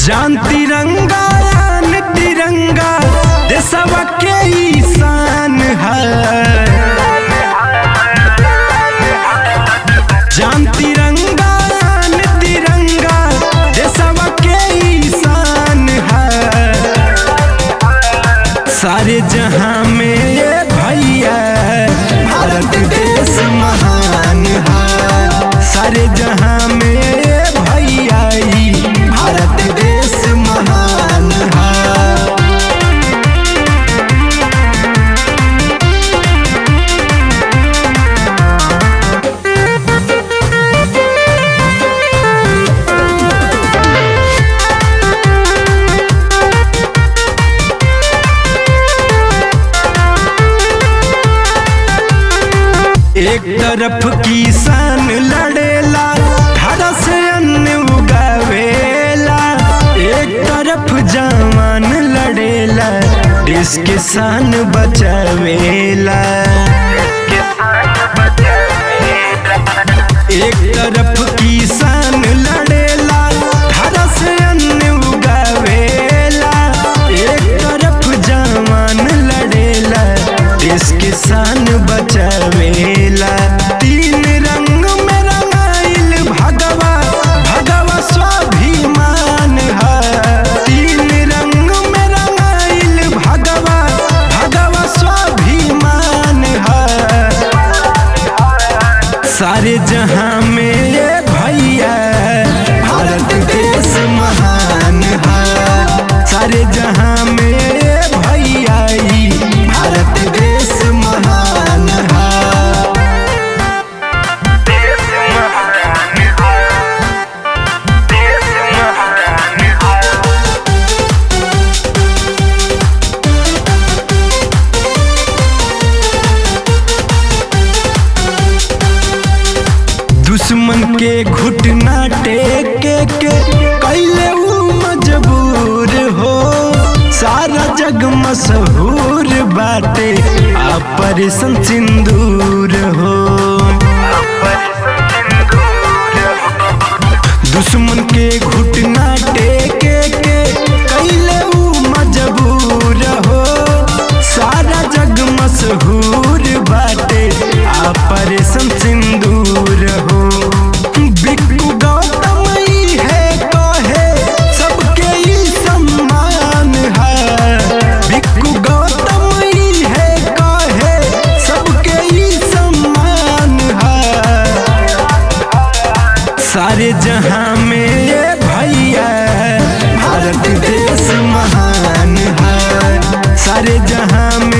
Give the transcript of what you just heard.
जान तिरंगा यान तिरंगा देशवा के ईशान है। जान तिरंगा यान तिरंगा देशवा के ईशान है। सारे जहां में ये भैया भारत देश महान है। सारे जहां में ये भैया भारत देश महान है। एक तरफ किसान लड़ेला धारा से अन्न उगावेला, एक तरफ जवान लड़ेला देश के शान बचावेला। एक तरफ किसान लड़ेला धारा से अन्न उगावेला, एक तरफ जवान लड़ेला देश के शान बचावेला। तीन रंग में रंगाइल भगवा भगवा स्वाभिमान है। तीन रंग में रंगाइल भगवा भगवा स्वाभिमान है। सारे जहां में ये भैया भारत देश महान है। सारे जहां में ये भैया भारत देश महान है। दुश्मन के घुटना टेके के कैले ऊ मजबूर हो। सारा जग मशहूर बाटे ऑपरेशन सिंदूर हो। दुश्मन के घुटना टेके के कैले ऊ मजबूर हो। सारा जग मशहूर बाटे ऑपरेशन सिंदूर हो। बिक्कू गौतम है कहे सबके ही सम्मान है। बिक्कू गौतम है कहे सबके ही सम्मान है। सारे जहां में ये भैया भारत देश महान है। सारे जहां में